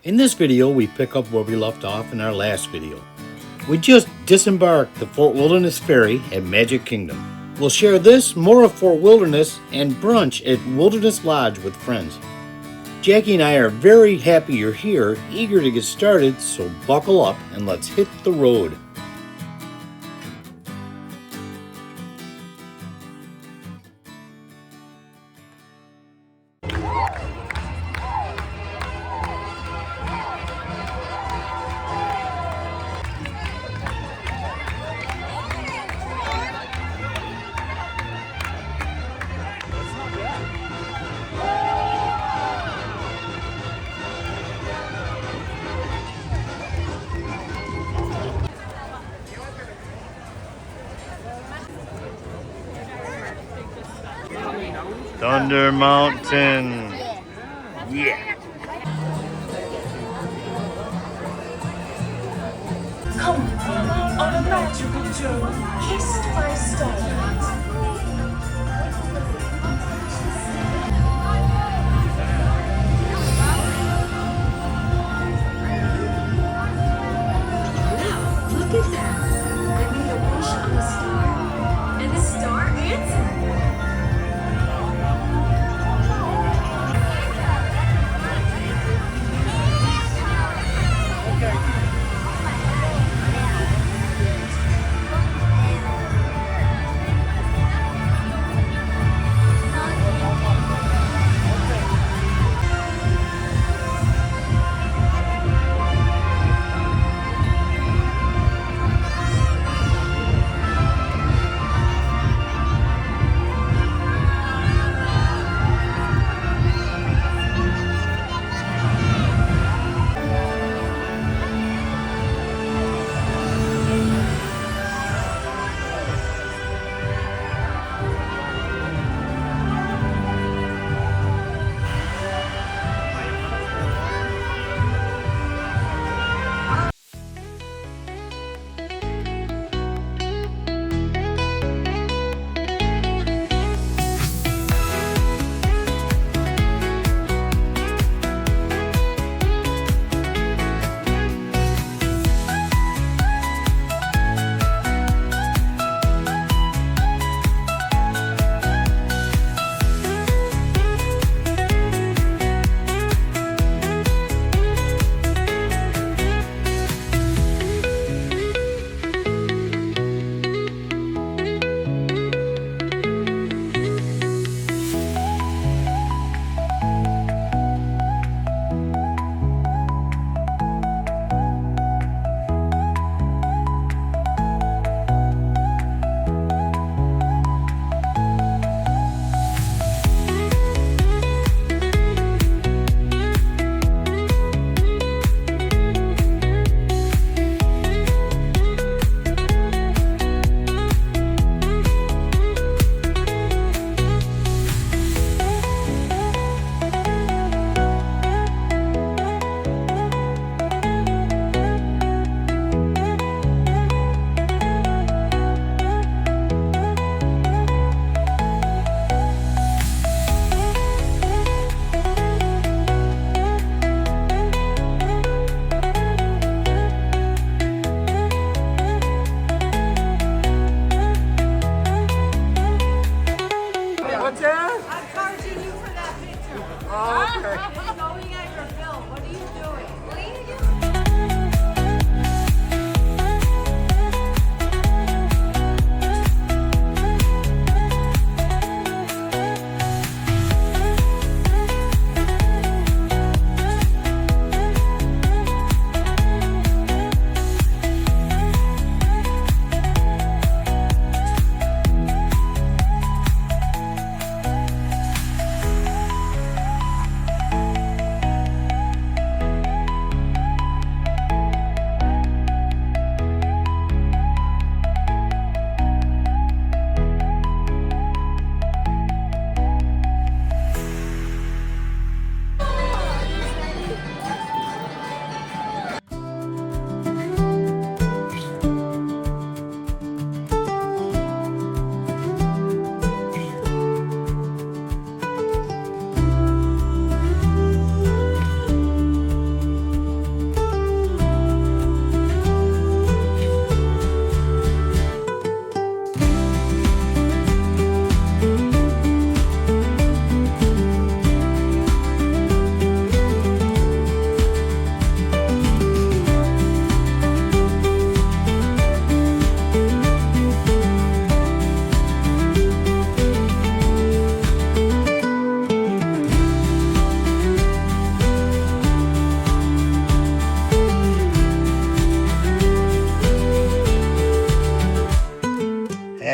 In this video, we pick up where we left off in our last video. We just disembarked the Fort Wilderness Ferry at Magic Kingdom. We'll share this, more of Fort Wilderness, and brunch at Wilderness Lodge with friends. Jackie and I are very happy you're here, eager to get started, so buckle up and let's hit the road. Thunder Mountain. Yeah. Come with me on a magical journey, kissed by starlight. Wow, look at that. I made a wish on a star, and the star answered.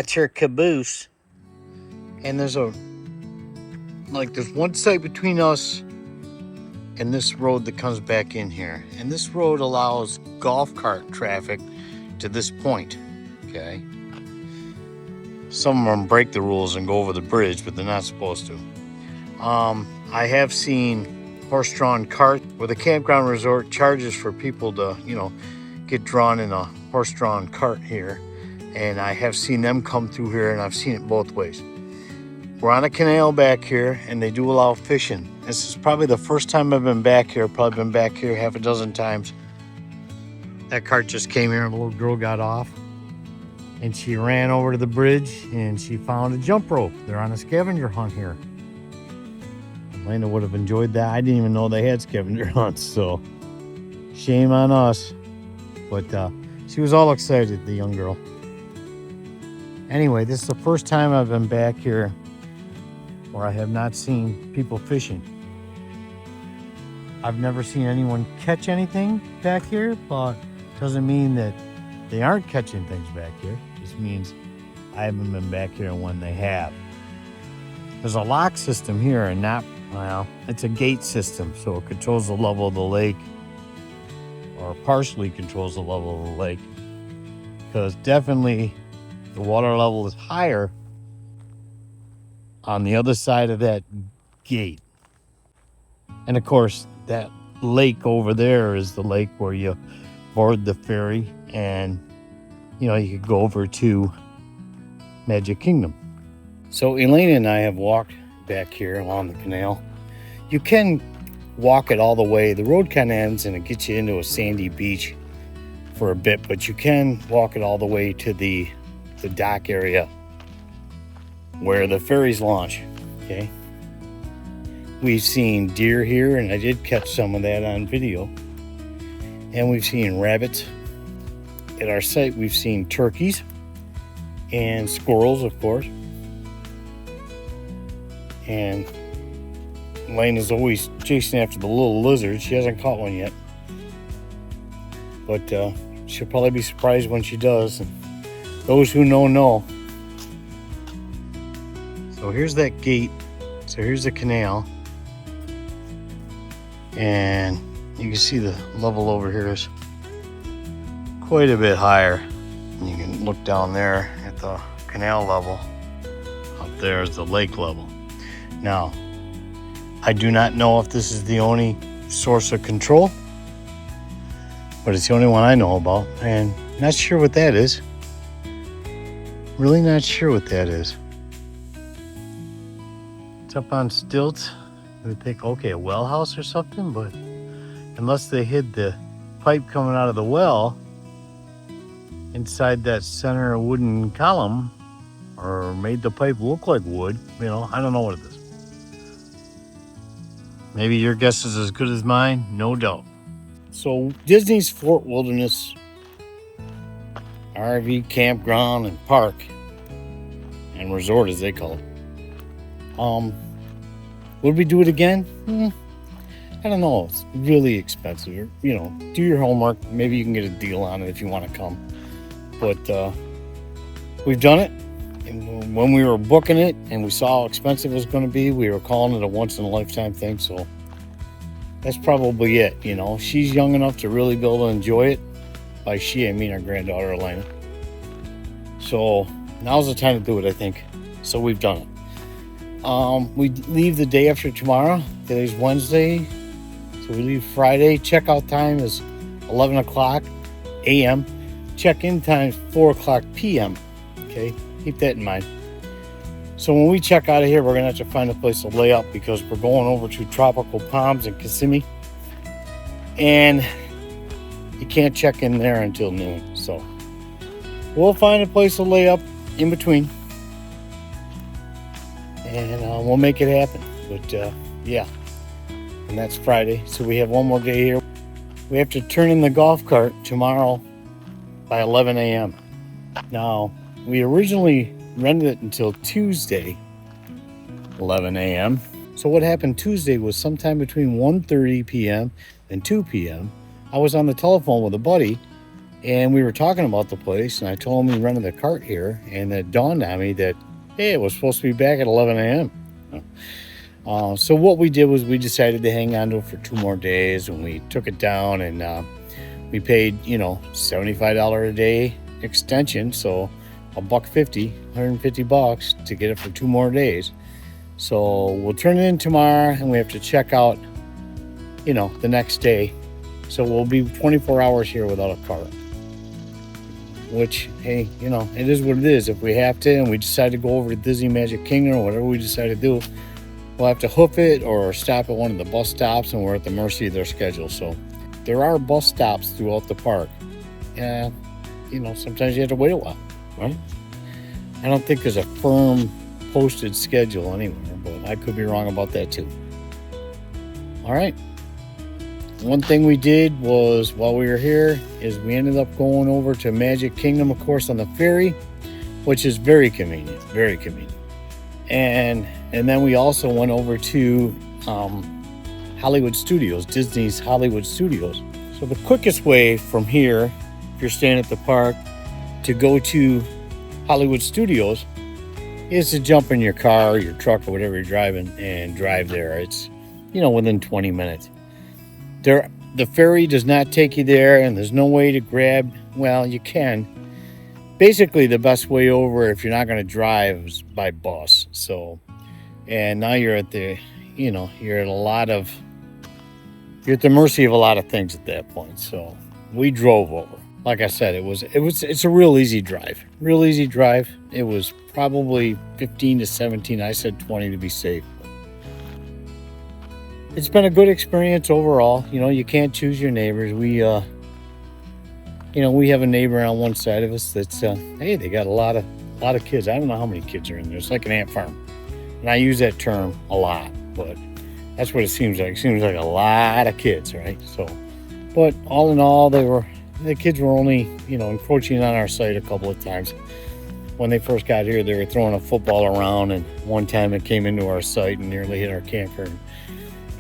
That's her caboose. And there's one site between us and this road that comes back in here. And this road allows golf cart traffic to this point, okay? Some of them break the rules and go over the bridge, but they're not supposed to. I have seen horse-drawn cart where the campground resort charges for people to, get drawn in a horse-drawn cart here. And I have seen them come through here, and I've seen it both ways. We're on a canal back here, and they do allow fishing. This is probably the first time I've been back here. Probably been back here half a dozen times. That cart just came here, and a little girl got off. And she ran over to the bridge, and she found a jump rope. They're on a scavenger hunt here. Elena would have enjoyed that. I didn't even know they had scavenger hunts, so shame on us. But she was all excited, the young girl. Anyway, this is the first time I've been back here where I have not seen people fishing. I've never seen anyone catch anything back here, but doesn't mean that they aren't catching things back here. It just means I haven't been back here when they have. There's a lock system here, and it's a gate system, so it controls the level of the lake, or partially controls the level of the lake, because definitely the water level is higher on the other side of that gate. And of course, that lake over there is the lake where you board the ferry and you could go over to Magic Kingdom. So Elena and I have walked back here along the canal. You can walk it all the way. The road kind of ends and it gets you into a sandy beach for a bit, but you can walk it all the way to the dock area where the ferries launch, okay? We've seen deer here, and I did catch some of that on video. And we've seen rabbits. At our site, we've seen turkeys and squirrels, of course. And Lane is always chasing after the little lizards. She hasn't caught one yet. But she'll probably be surprised when she does. And those who know. So here's that gate. So here's the canal. And you can see the level over here is quite a bit higher. You can look down there at the canal level. Up there is the lake level. Now, I do not know if this is the only source of control, but it's the only one I know about, and not sure what that is. Really not sure what that is. It's up on stilts. I would think, okay, a well house or something, but unless they hid the pipe coming out of the well inside that center wooden column, or made the pipe look like wood, I don't know what it is. Maybe your guess is as good as mine, no doubt. So Disney's Fort Wilderness RV campground and park and resort, as they call it. Would we do it again? I don't know. It's really expensive. Do your homework. Maybe you can get a deal on it if you want to come. But we've done it. And when we were booking it and we saw how expensive it was going to be, we were calling it a once-in-a-lifetime thing. So that's probably it. She's young enough to really be able to enjoy it. By she, I mean our granddaughter, Elena. So now's the time to do it, I think. So we've done it. We leave the day after tomorrow. Today's Wednesday. So we leave Friday. Checkout time is 11 o'clock a.m. Check-in time is 4 o'clock p.m. Okay, keep that in mind. So when we check out of here, we're going to have to find a place to lay up because we're going over to Tropical Palms in Kissimmee. And you can't check in there until noon. So we'll find a place to lay up in between. And we'll make it happen. But yeah, and that's Friday. So we have one more day here. We have to turn in the golf cart tomorrow by 11 a.m. Now, we originally rented it until Tuesday, 11 a.m. So what happened Tuesday was sometime between 1:30 p.m. and 2 p.m. I was on the telephone with a buddy And we were talking about the place, and I told him we rented a cart here, and it dawned on me that, hey, it was supposed to be back at 11 a.m. So what we did was we decided to hang on to it for 2 more days, and we took it down, and we paid, $75 a day extension, so $150, $150 to get it for 2 more days. So we'll turn it in tomorrow, and we have to check out, the next day. So we'll be 24 hours here without a cart. Which, hey, it is what it is. If we have to, and we decide to go over to Disney Magic Kingdom or whatever we decide to do, we'll have to hoof it or stop at one of the bus stops, and we're at the mercy of their schedule. So there are bus stops throughout the park. Yeah, sometimes you have to wait a while, right? I don't think there's a firm posted schedule anywhere, but I could be wrong about that too. All right. One thing we did was, while we were here, is we ended up going over to Magic Kingdom, of course, on the ferry, which is very convenient, very convenient. And then we also went over to Hollywood Studios, Disney's Hollywood Studios. So the quickest way from here, if you're staying at the park, to go to Hollywood Studios is to jump in your car, your truck, or whatever you're driving and drive there. It's, within 20 minutes. The ferry does not take you there, and there's no way to grab. Well, you can. Basically, the best way over, if you're not going to drive, is by bus. So, and now you're at the, you're at the mercy of a lot of things at that point. So we drove over. Like I said, it's a real easy drive. Real easy drive. It was probably 15 to 17. I said 20 to be safe. It's been a good experience overall. You can't choose your neighbors. We have a neighbor on one side of us that's hey, they got a lot of kids. I don't know how many kids are in there. It's like an ant farm, and I use that term a lot, but that's what it seems like. It seems like a lot of kids, right? So, but all in all, the kids were only encroaching on our site a couple of times. When they first got here, they were throwing a football around, and one time it came into our site and nearly hit our camper.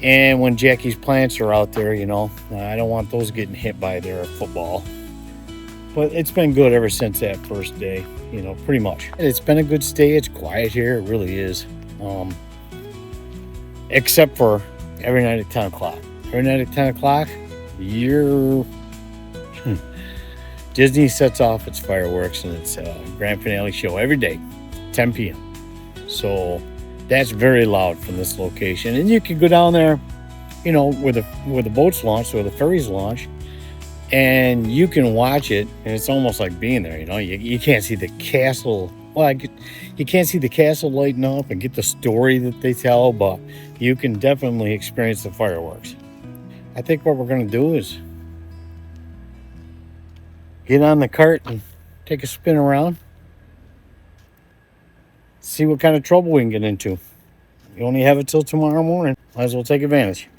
And when Jackie's plants are out there, I don't want those getting hit by their football. But it's been good ever since that first day, pretty much. And it's been a good stay. It's quiet here. It really is. Except for every night at 10 o'clock. Every night at 10 o'clock, Disney sets off its fireworks, and it's a grand finale show every day, 10 p.m. So that's very loud from this location. And you can go down there, where the boats launch or the ferries launch, and you can watch it, and it's almost like being there. You can't see the castle. Well, you can't see the castle lighting up and get the story that they tell, but you can definitely experience the fireworks. I think what we're going to do is get on the cart and take a spin around. See what kind of trouble we can get into. You only have it till tomorrow morning. Might as well take advantage.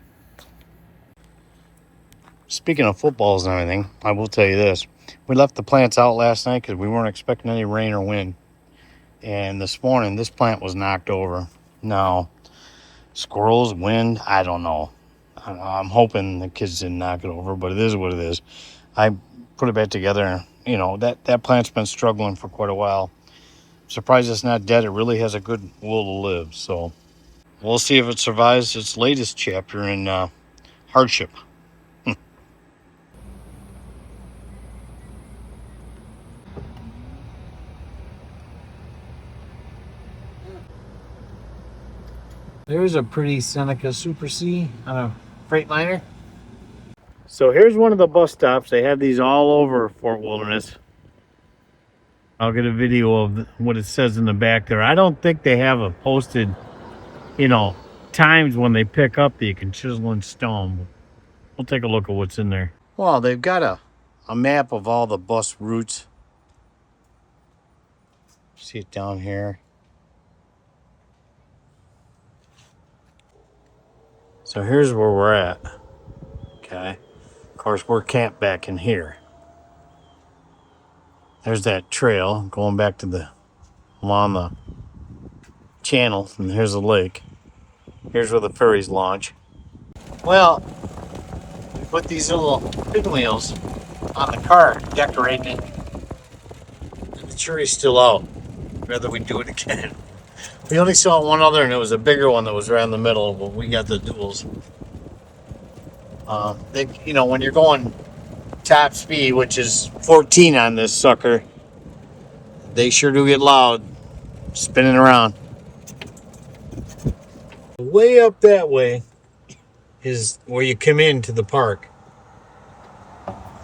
Speaking of footballs and everything, I will tell you this. We left the plants out last night because we weren't expecting any rain or wind. And this morning, this plant was knocked over. Now, squirrels, wind, I don't know. I'm hoping the kids didn't knock it over, but it is what it is. I put it back together. That plant's been struggling for quite a while. Surprised it's not dead. It really has a good will to live. So we'll see if it survives its latest chapter in hardship. There's a pretty Seneca Super C on a Freightliner. So here's one of the bus stops. They have these all over Fort Wilderness. I'll get a video of what it says in the back there. I don't think they have a posted, times when they pick up that you can chisel in stone. We'll take a look at what's in there. Well, they've got a map of all the bus routes. See it down here. So here's where we're at. Okay. Of course, we're camped back in here. There's that trail going back along the channel, and here's the lake. Here's where the ferries launch. Well, we put these little pinwheels on the car, decorating it. And the jury's still out. Whether we do it again. We only saw one other, and it was a bigger one that was right in the middle, but we got the duals. When you're going top speed, which is 14 on this sucker, they sure do get loud spinning around. Way up that way is where you come into the park.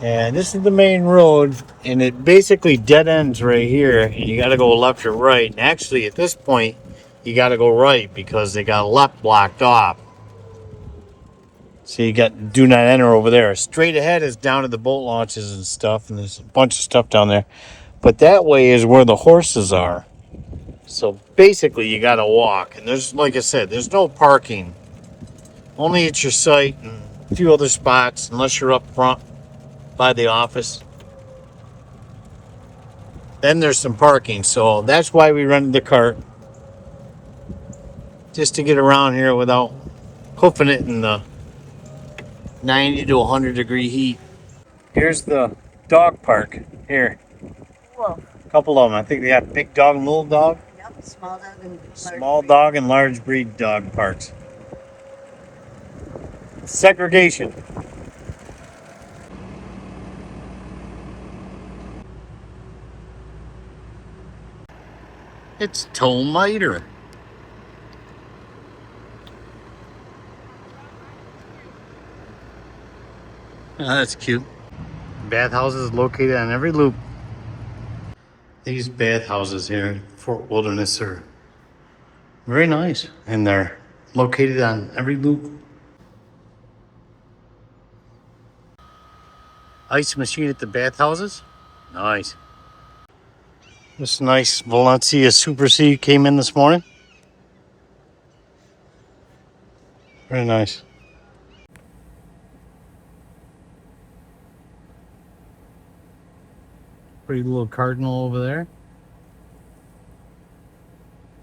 And this is the main road, and it basically dead ends right here, and you got to go left or right. And actually, at this point, you got to go right because they got left blocked off. So you got do not enter over there. Straight ahead is down to the boat launches and stuff, and there's a bunch of stuff down there. But that way is where the horses are. So basically, you got to walk. And there's, like I said, there's no parking. Only at your site and a few other spots, unless you're up front by the office. Then there's some parking, so that's why we rented the cart, just to get around here without hoofing it in the 90 to 100 degree heat. Here's the dog park here. Whoa. A couple of them. I think they have big dog and little dog. Yep, Small dog and large breed dog parks. Segregation. It's tow miter. Oh, that's cute. Bathhouses located on every loop. These bathhouses here in Fort Wilderness are very nice, and they're located on every loop. Ice machine at the bathhouses. Nice. This nice Valencia Super C came in this morning. Very nice. Pretty little cardinal over there.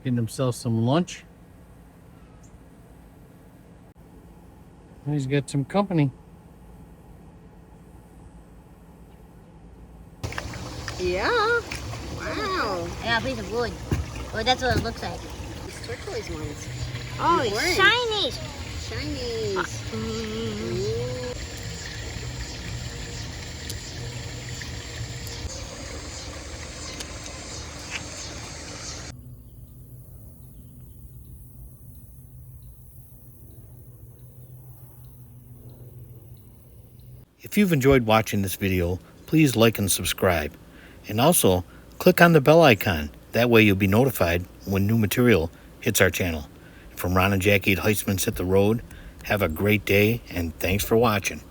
Getting himself some lunch. And he's got some company. Yeah. Wow. I got a piece of wood. Well, that's what it looks like. These turquoise ones. Oh, Orange. it's shiny. Shinies. If you've enjoyed watching this video, please like and subscribe. And also, click on the bell icon. That way you'll be notified when new material hits our channel. From Rohn and Jacki at HEISTMAN'S Hit the Road, have a great day, and thanks for watching.